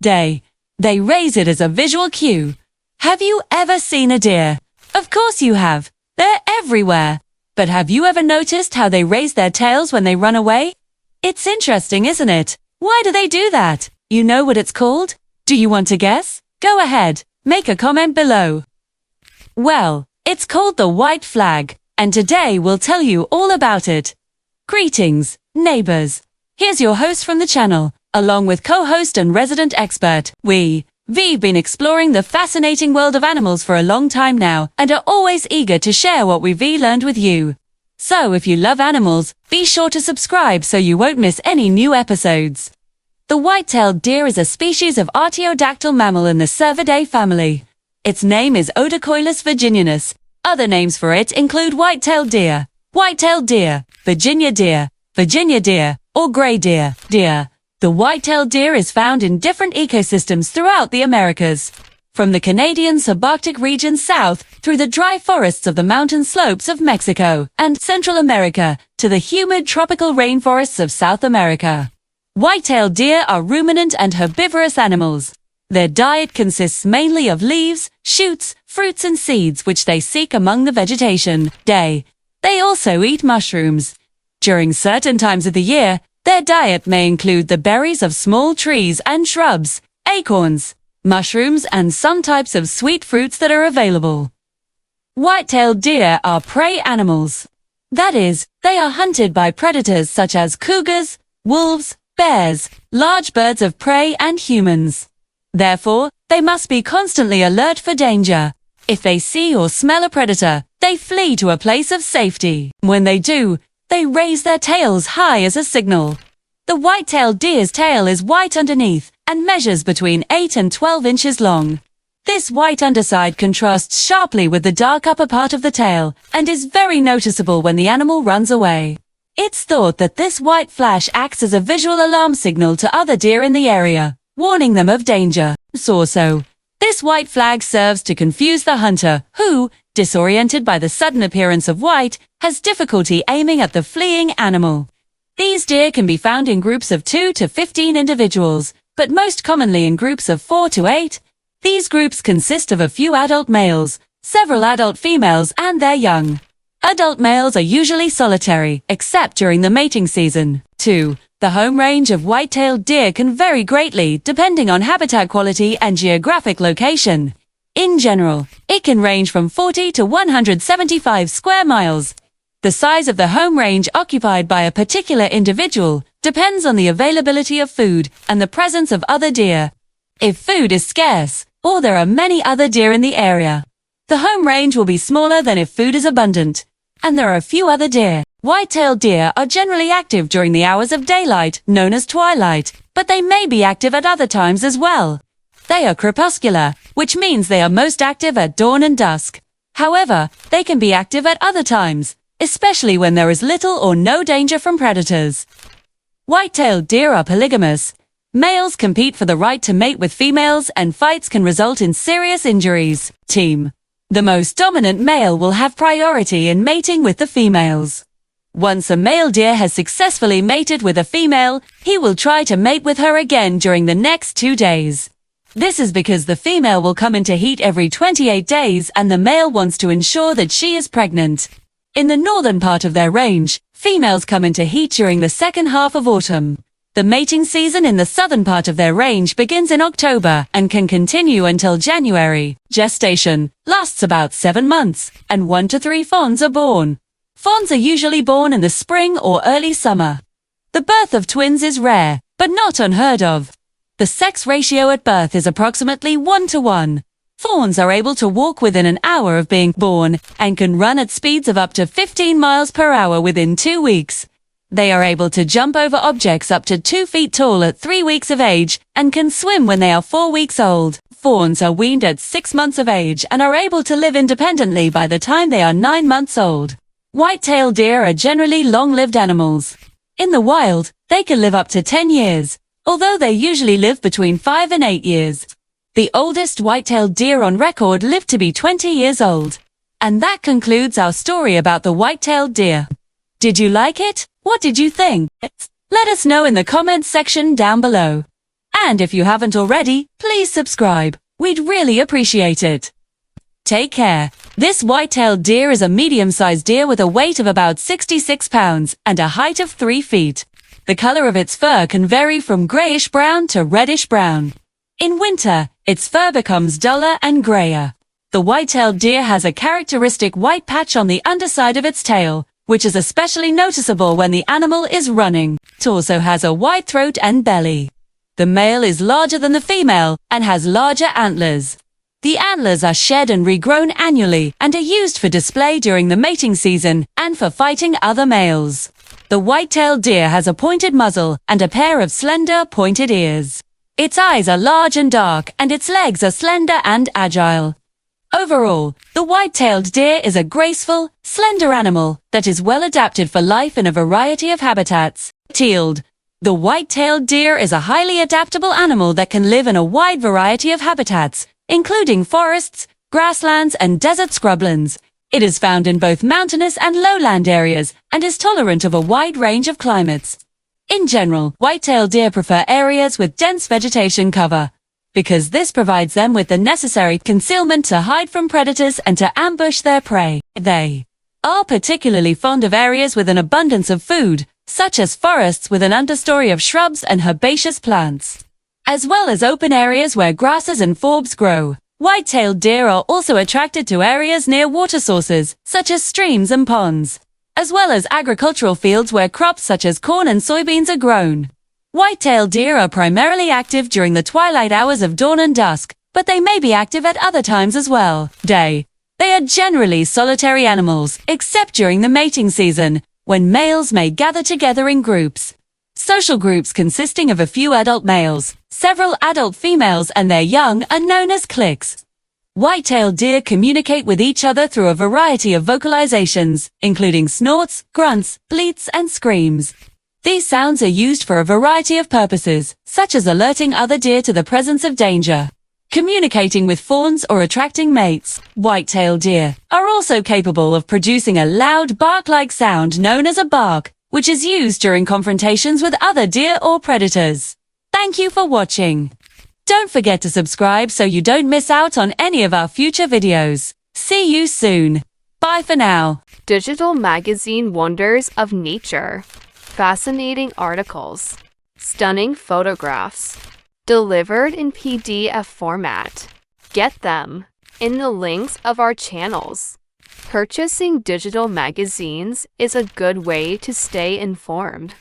Day. They raise it as a visual cue. Have you ever seen a deer? Of course you have. They're everywhere. But have you ever noticed how they raise their tails when they run away? It's interesting, isn't it? Why do they do that? You know what it's called? Do you want to guess? Go ahead, make a comment below. Well, it's called the white flag, and today we'll tell you all about it. Greetings, neighbors. Here's your host from the channel, along with co-host and resident expert. We've been exploring the fascinating world of animals for a long time now and are always eager to share what we've learned with you. So if you love animals, be sure to subscribe so you won't miss any new episodes. The white-tailed deer is a species of artiodactyl mammal in the Cervidae family. Its name is Odocoilus virginianus. Other names for it include white-tailed deer, Virginia deer, or gray deer. The white-tailed deer is found in different ecosystems throughout the Americas, from the Canadian subarctic region south through the dry forests of the mountain slopes of Mexico and Central America to the humid tropical rainforests of South America. White-tailed deer are ruminant and herbivorous animals. Their diet consists mainly of leaves, shoots, fruits and seeds which they seek among the vegetation. They also eat mushrooms. During certain times of the year, their diet may include the berries of small trees and shrubs, acorns, mushrooms and some types of sweet fruits that are available. White-tailed deer are prey animals. That is, they are hunted by predators such as cougars, wolves, bears, large birds of prey and humans. Therefore, they must be constantly alert for danger. If they see or smell a predator, they flee to a place of safety. When they do, they raise their tails high as a signal. The white-tailed deer's tail is white underneath and measures between 8 and 12 inches long. This white underside contrasts sharply with the dark upper part of the tail and is very noticeable when the animal runs away. It's thought that this white flash acts as a visual alarm signal to other deer in the area, warning them of danger. This white flag serves to confuse the hunter, who, disoriented by the sudden appearance of white, has difficulty aiming at the fleeing animal. These deer can be found in groups of 2 to 15 individuals, but most commonly in groups of 4 to 8. These groups consist of a few adult males, several adult females, and their young. Adult males are usually solitary, except during the mating season. 2. The home range of white-tailed deer can vary greatly depending on habitat quality and geographic location. In general, it can range from 40 to 175 square miles. The size of the home range occupied by a particular individual depends on the availability of food and the presence of other deer. If food is scarce, or there are many other deer in the area, the home range will be smaller than if food is abundant, and there are few other deer. White-tailed deer are generally active during the hours of daylight, known as twilight, but they may be active at other times as well. They are crepuscular, which means they are most active at dawn and dusk. However, they can be active at other times, especially when there is little or no danger from predators. White-tailed deer are polygamous. Males compete for the right to mate with females, and fights can result in serious injuries. The most dominant male will have priority in mating with the females. Once a male deer has successfully mated with a female, he will try to mate with her again during the next 2 days. This is because the female will come into heat every 28 days and the male wants to ensure that she is pregnant. In the northern part of their range, females come into heat during the second half of autumn. The mating season in the southern part of their range begins in October and can continue until January. Gestation lasts about 7 months, and 1 to 3 fawns are born. Fawns are usually born in the spring or early summer. The birth of twins is rare, but not unheard of. The sex ratio at birth is approximately 1 to 1. Fawns are able to walk within an hour of being born and can run at speeds of up to 15 miles per hour within 2 weeks. They are able to jump over objects up to 2 feet tall at 3 weeks of age and can swim when they are 4 weeks old. Fawns are weaned at 6 months of age and are able to live independently by the time they are 9 months old. White-tailed deer are generally long-lived animals. In the wild, they can live up to 10 years, although they usually live between 5 and 8 years. The oldest white-tailed deer on record lived to be 20 years old. And that concludes our story about the white-tailed deer. Did you like it? What did you think? Let us know in the comments section down below. And if you haven't already, please subscribe. We'd really appreciate it. Take care. This white-tailed deer is a medium-sized deer with a weight of about 66 pounds and a height of 3 feet. The color of its fur can vary from grayish-brown to reddish-brown. In winter, its fur becomes duller and grayer. The white-tailed deer has a characteristic white patch on the underside of its tail, which is especially noticeable when the animal is running. It also has a wide throat and belly. The male is larger than the female and has larger antlers. The antlers are shed and regrown annually and are used for display during the mating season and for fighting other males. The white-tailed deer has a pointed muzzle and a pair of slender, pointed ears. Its eyes are large and dark, and its legs are slender and agile. Overall, the white-tailed deer is a graceful, slender animal that is well adapted for life in a variety of habitats. Tealed. The white-tailed deer is a highly adaptable animal that can live in a wide variety of habitats, including forests, grasslands, and desert scrublands. It is found in both mountainous and lowland areas and is tolerant of a wide range of climates. In general, white-tailed deer prefer areas with dense vegetation cover, because this provides them with the necessary concealment to hide from predators and to ambush their prey. They are particularly fond of areas with an abundance of food, such as forests with an understory of shrubs and herbaceous plants, as well as open areas where grasses and forbs grow. White-tailed deer are also attracted to areas near water sources, such as streams and ponds, as well as agricultural fields where crops such as corn and soybeans are grown. White-tailed deer are primarily active during the twilight hours of dawn and dusk, but they may be active at other times as well. They are generally solitary animals, except during the mating season, when males may gather together in groups. Social groups consisting of a few adult males, several adult females, and their young are known as cliques. White-tailed deer communicate with each other through a variety of vocalizations, including snorts, grunts, bleats, and screams. These sounds are used for a variety of purposes, such as alerting other deer to the presence of danger, communicating with fawns, or attracting mates. White-tailed deer are also capable of producing a loud bark-like sound known as a bark, which is used during confrontations with other deer or predators. Thank you for watching. Don't forget to subscribe so you don't miss out on any of our future videos. See you soon. Bye for now. Digital magazine wonders of nature. Fascinating articles. Stunning photographs. Delivered in PDF format. Get them in the links of our channels. Purchasing digital magazines is a good way to stay informed.